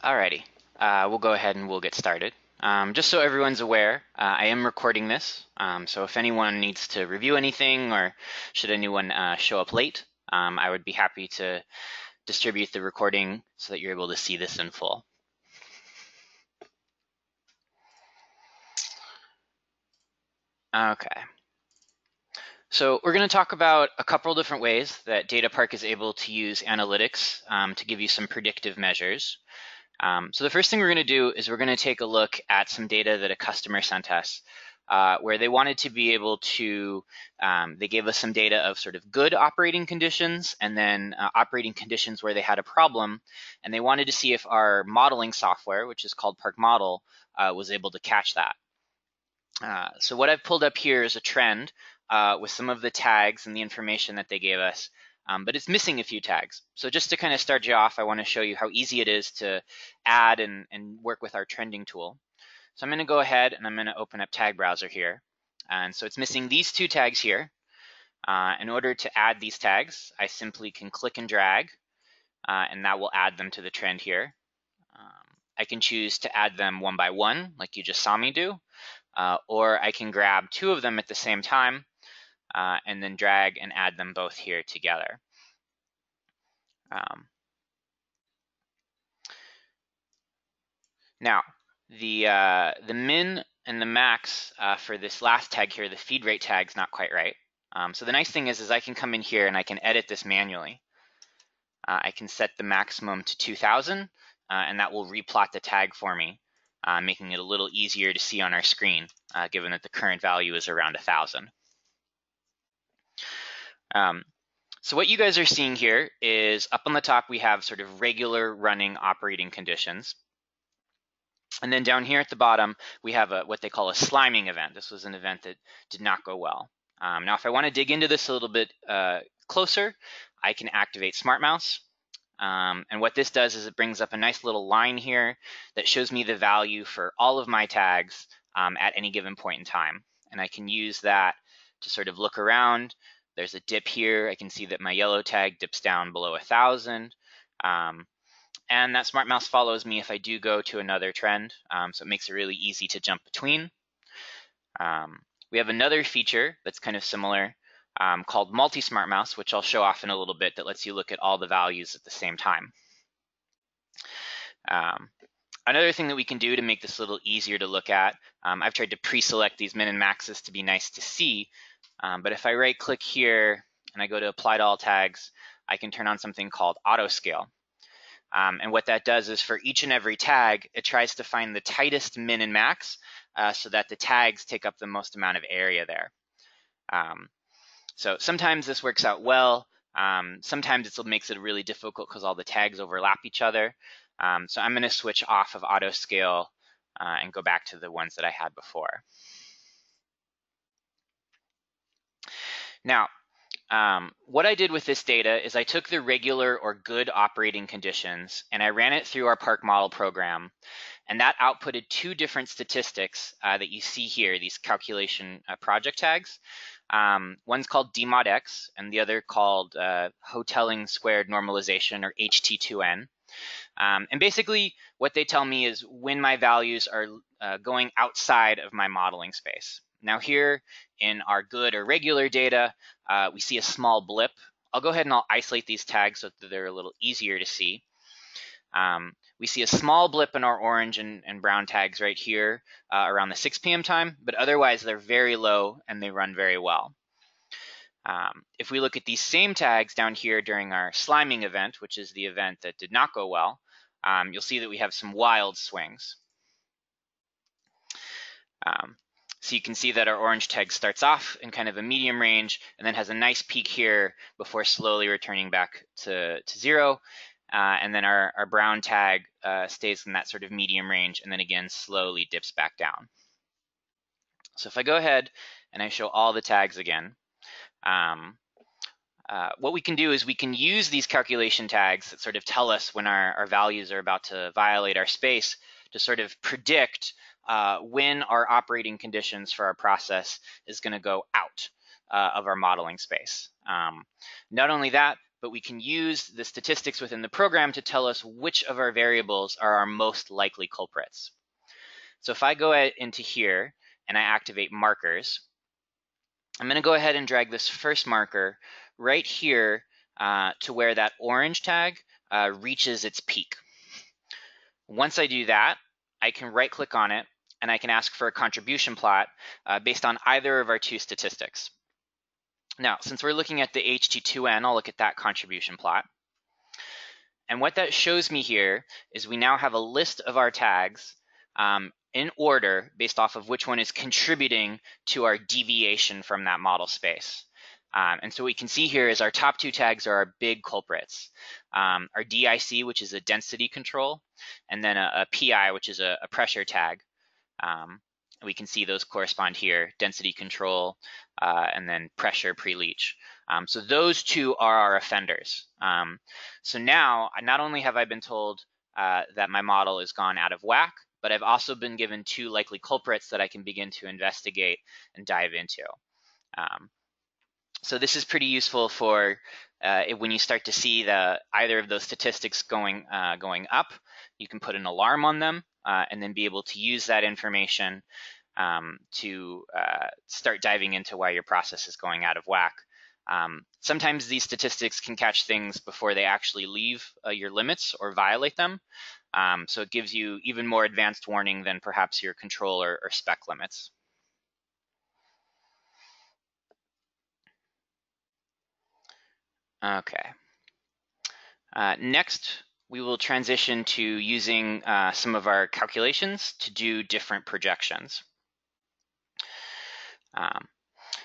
Alrighty, we'll go ahead and we'll get started. Just so everyone's aware, I am recording this, so if anyone needs to review anything or should anyone show up late, I would be happy to distribute the recording so that you're able to see this in full. Okay. So we're going to talk about a couple different ways that DataPark is able to use analytics to give you some predictive measures. So the first thing we're going to do is we're going to take a look at some data that a customer sent us where they wanted to be able to, they gave us some data of sort of good operating conditions and then operating conditions where they had a problem. And they wanted to see if our modeling software, which is called Park Model, was able to catch that. So what I've pulled up here is a trend with some of the tags and the information that they gave us. But it's missing a few tags. So just to kind of start you off, I want to show you how easy it is to add and work with our trending tool. So I'm going to go ahead and I'm going to open up Tag Browser here. And so it's missing these two tags here. In order to add these tags, I simply can click and drag, and that will add them to the trend here. I can choose to add them one by one, like you just saw me do, or I can grab two of them at the same time, and then drag and add them both here together. Now, the min and the max for this last tag here, the feed rate tag, is not quite right. So the nice thing is I can come in here and I can edit this manually. I can set the maximum to 2000, and that will replot the tag for me, making it a little easier to see on our screen, given that the current value is around 1000. So what you guys are seeing here is up on the top we have sort of regular running operating conditions. And then down here at the bottom, we have what they call a sliming event. This was an event that did not go well. Now, if I want to dig into this a little bit closer, I can activate Smart Mouse. And what this does is it brings up a nice little line here that shows me the value for all of my tags at any given point in time. And I can use that to sort of look around. There's a dip here. I can see that my yellow tag dips down below 1000. And that Smart Mouse follows me if I do go to another trend, so it makes it really easy to jump between. We have another feature that's kind of similar called Multi-Smart Mouse, which I'll show off in a little bit, that lets you look at all the values at the same time. Another thing that we can do to make this a little easier to look at, I've tried to pre-select these min and maxes to be nice to see, but if I right-click here and I go to Apply to All Tags, I can turn on something called Auto Scale. And what that does is for each and every tag, it tries to find the tightest min and max so that the tags take up the most amount of area there. So sometimes this works out well. Sometimes it makes it really difficult because all the tags overlap each other. So I'm going to switch off of auto scale and go back to the ones that I had before. Now, what I did with this data is I took the regular or good operating conditions and I ran it through our Park Model program, and that outputted two different statistics that you see here, these calculation project tags. One's called DMODX and the other called Hotelling Squared Normalization, or HT2N. And basically what they tell me is when my values are going outside of my modeling space. Now here in our good or regular data, we see a small blip. I'll go ahead and I'll isolate these tags so that they're a little easier to see. We see a small blip in our orange and brown tags right here around the 6 p.m. time, but otherwise they're very low and they run very well. If we look at these same tags down here during our sliming event, which is the event that did not go well, you'll see that we have some wild swings. So you can see that our orange tag starts off in kind of a medium range and then has a nice peak here before slowly returning back to 0. And then our brown tag stays in that sort of medium range and then again slowly dips back down. So if I go ahead and I show all the tags again, what we can do is we can use these calculation tags that sort of tell us when our values are about to violate our space to sort of predict when our operating conditions for our process is going to go out of our modeling space. Not only that, but we can use the statistics within the program to tell us which of our variables are our most likely culprits. So if I go into here and I activate markers, I'm going to go ahead and drag this first marker right here to where that orange tag reaches its peak. Once I do that, I can right-click on it and I can ask for a contribution plot based on either of our two statistics. Now, since we're looking at the HT2N, I'll look at that contribution plot. And what that shows me here is we now have a list of our tags in order based off of which one is contributing to our deviation from that model space. And so what we can see here is our top two tags are our big culprits. Our DIC, which is a density control, and then a PI, which is a pressure tag. We can see those correspond here, density control, and then pressure pre-leach. So those two are our offenders. So now, not only have I been told that my model is gone out of whack, but I've also been given two likely culprits that I can begin to investigate and dive into. So this is pretty useful for when you start to see either of those statistics going up, you can put an alarm on them and then be able to use that information to start diving into why your process is going out of whack. Sometimes these statistics can catch things before they actually leave your limits or violate them. So it gives you even more advanced warning than perhaps your control or spec limits. Okay. Next, we will transition to using some of our calculations to do different projections.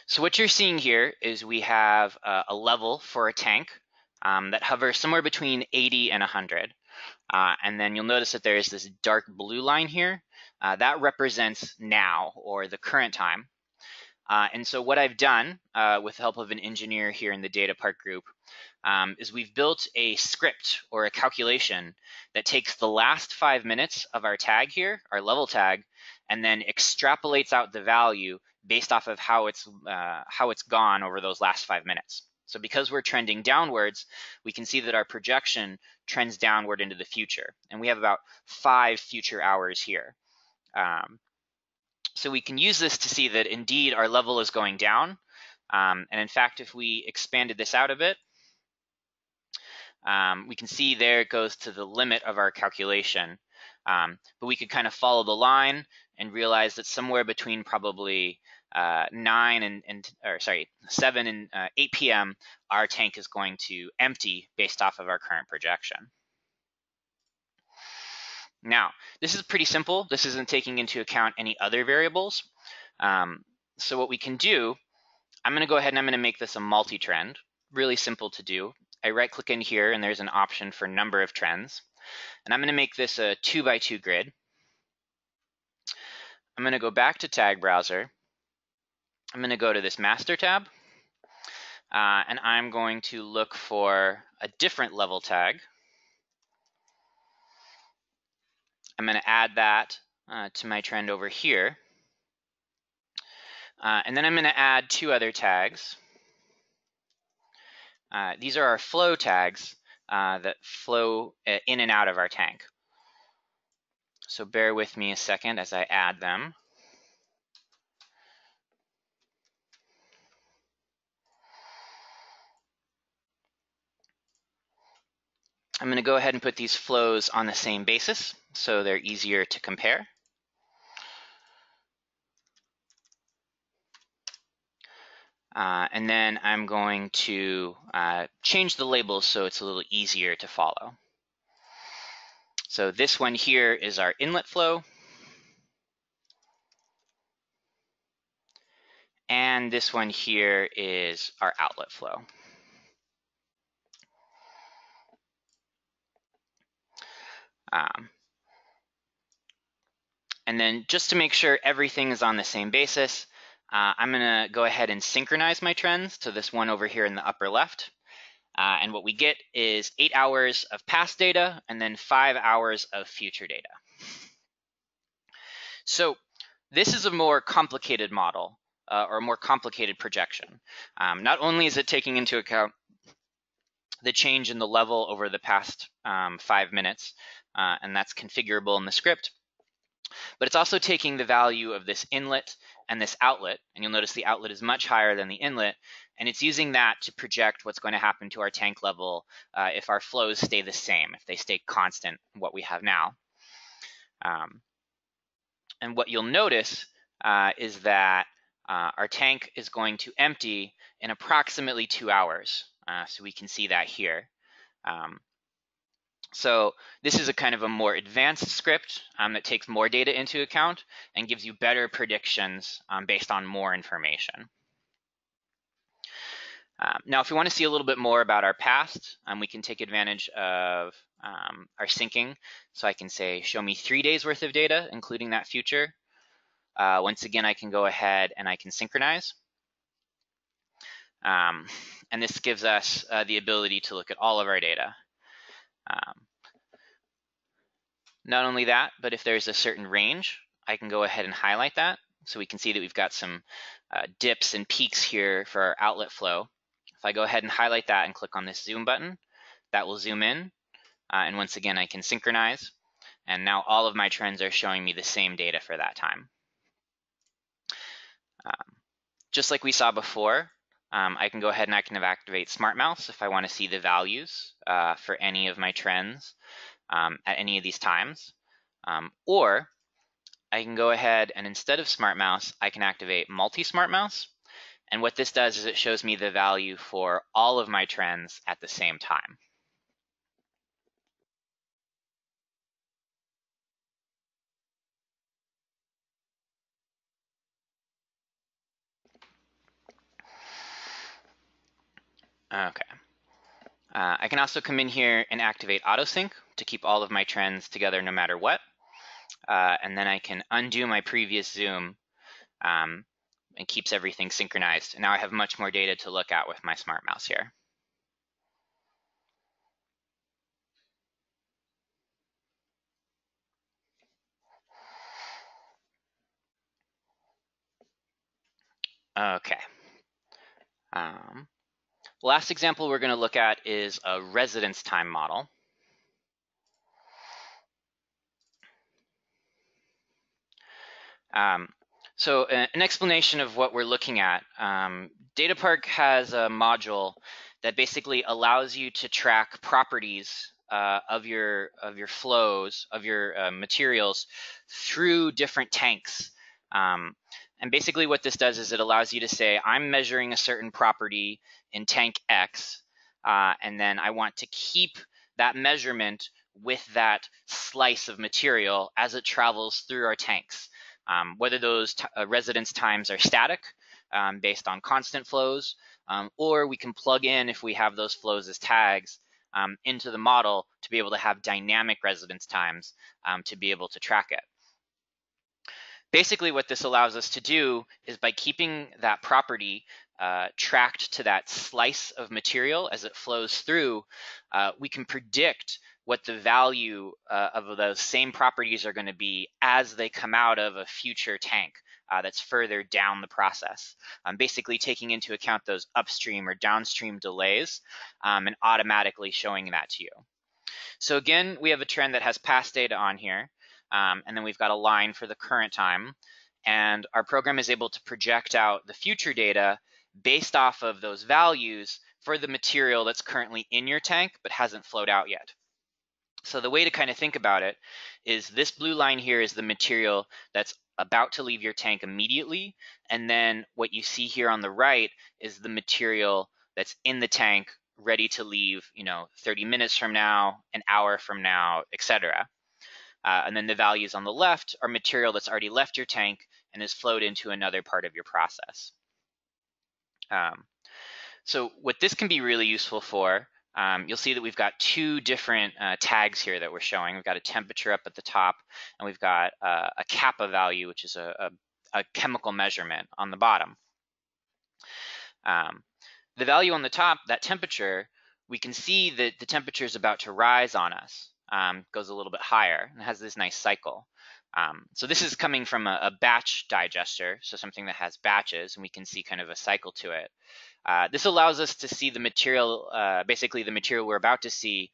So what you're seeing here is we have a level for a tank that hovers somewhere between 80 and 100. And then you'll notice that there's this dark blue line here. That represents now, or the current time. And so what I've done with the help of an engineer here in the data park group is we've built a script or a calculation that takes the last 5 minutes of our tag here, our level tag, and then extrapolates out the value based off of how it's gone over those last 5 minutes. So because we're trending downwards, we can see that our projection trends downward into the future. And we have about 5 future hours here. So we can use this to see that indeed our level is going down. And in fact, if we expanded this out a bit, we can see there it goes to the limit of our calculation. But we could kind of follow the line and realize that somewhere between probably 7 and 8 p.m., our tank is going to empty based off of our current projection. Now, this is pretty simple. This isn't taking into account any other variables. So what we can do, I'm going to go ahead and I'm going to make this a multi-trend. Really simple to do. I right-click in here, and there's an option for number of trends. And I'm going to make this a 2x2 grid. I'm going to go back to Tag Browser. I'm going to go to this Master tab. And I'm going to look for a different level tag. I'm going to add that to my trend over here. And then I'm going to add 2 other tags. These are our flow tags that flow in and out of our tank. So bear with me a second as I add them. I'm going to go ahead and put these flows on the same basis so they're easier to compare. And then I'm going to change the labels so it's a little easier to follow. So this one here is our inlet flow. And this one here is our outlet flow. And then just to make sure everything is on the same basis, I'm going to go ahead and synchronize my trends to this one over here in the upper left. And what we get is 8 hours of past data and then 5 hours of future data. So this is a more complicated model or a more complicated projection. Not only is it taking into account the change in the level over the past 5 minutes, and that's configurable in the script. But it's also taking the value of this inlet and this outlet, and you'll notice the outlet is much higher than the inlet, and it's using that to project what's going to happen to our tank level if our flows stay the same, if they stay constant, what we have now. And what you'll notice is that our tank is going to empty in approximately 2 hours. So we can see that here. So this is a kind of a more advanced script that takes more data into account and gives you better predictions based on more information. Now, if we want to see a little bit more about our past, we can take advantage of our syncing. So I can say, show me 3 days worth of data, including that future. Once again, I can go ahead and I can synchronize. And this gives us the ability to look at all of our data. Not only that, but if there's a certain range, I can go ahead and highlight that. So we can see that we've got some dips and peaks here for our outlet flow. If I go ahead and highlight that and click on this zoom button, that will zoom in. And once again, I can synchronize. And now all of my trends are showing me the same data for that time. Just like we saw before, I can go ahead and I can activate Smart Mouse if I want to see the values for any of my trends at any of these times. Or I can go ahead and instead of Smart Mouse, I can activate Multi-Smart Mouse. And what this does is it shows me the value for all of my trends at the same time. Okay. I can also come in here and activate AutoSync to keep all of my trends together no matter what. And then I can undo my previous zoom and keeps everything synchronized. And now I have much more data to look at with my Smart Mouse here. Okay. Last example we're going to look at is a residence time model. So an explanation of what we're looking at. DataPark has a module that basically allows you to track properties of your flows, of your materials through different tanks. And basically what this does is it allows you to say, I'm measuring a certain property in tank X, and then I want to keep that measurement with that slice of material as it travels through our tanks. Whether those residence times are static based on constant flows, or we can plug in, if we have those flows as tags, into the model to be able to have dynamic residence times to be able to track it. Basically, what this allows us to do is by keeping that property tracked to that slice of material as it flows through, we can predict what the value of those same properties are going to be as they come out of a future tank that's further down the process. Basically taking into account those upstream or downstream delays and automatically showing that to you. So again, we have a trend that has past data on here, and then we've got a line for the current time. And our program is able to project out the future data based off of those values for the material that's currently in your tank but hasn't flowed out yet. So the way to kind of think about it is this blue line here is the material that's about to leave your tank immediately. And then what you see here on the right is the material that's in the tank ready to leave, 30 minutes from now, an hour from now, etc. And then the values on the left are material that's already left your tank and has flowed into another part of your process. So what this can be really useful for, you'll see that we've got two different tags here that we're showing. We've got a temperature up at the top, and we've got a kappa value, which is a chemical measurement on the bottom. The value on the top, that temperature, we can see that the temperature is about to rise on us. Goes a little bit higher and has this nice cycle. So this is coming from a batch digester, so something that has batches, and we can see kind of a cycle to it. This allows us to see the material, basically the material we're about to see.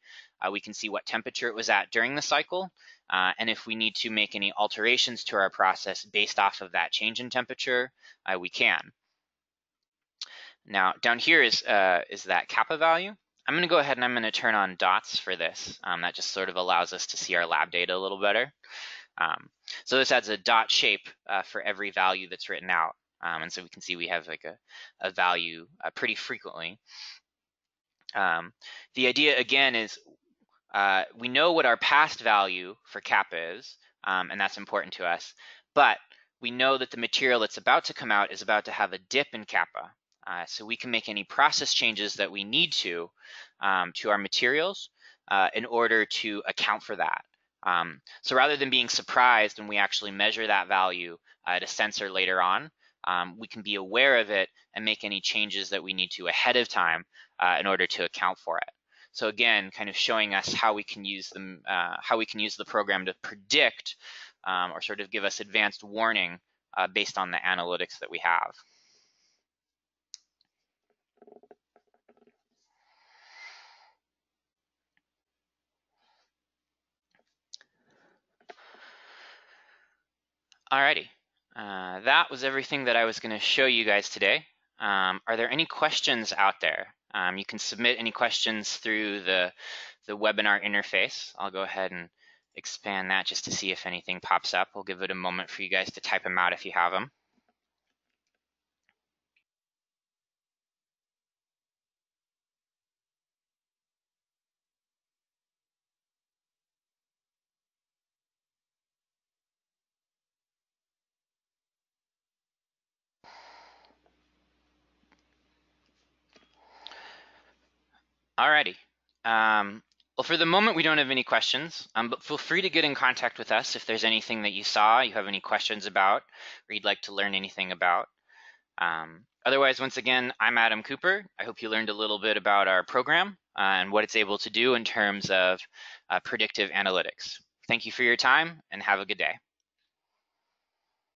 We can see what temperature it was at during the cycle, and if we need to make any alterations to our process based off of that change in temperature, we can. Now down here is that kappa value. I'm going to go ahead and I'm going to turn on dots for this. That just sort of allows us to see our lab data a little better. So this adds a dot shape for every value that's written out. And so we can see we have like a value pretty frequently. The idea again is we know what our past value for kappa is, and that's important to us, but we know that the material that's about to come out is about to have a dip in kappa. So we can make any process changes that we need to our materials in order to account for that. So rather than being surprised when we actually measure that value at a sensor later on, we can be aware of it and make any changes that we need to ahead of time in order to account for it. So again, kind of showing us how we can use them, how we can use the program to predict or sort of give us advanced warning based on the analytics that we have. Alrighty, that was everything that I was going to show you guys today. Are there any questions out there? You can submit any questions through the webinar interface. I'll go ahead and expand that just to see if anything pops up. We'll give it a moment for you guys to type them out if you have them. Alrighty. Well, for the moment, we don't have any questions, but feel free to get in contact with us if there's anything that you saw, you have any questions about, or you'd like to learn anything about. Otherwise, once again, I'm Adam Cooper. I hope you learned a little bit about our program and what it's able to do in terms of predictive analytics. Thank you for your time and have a good day.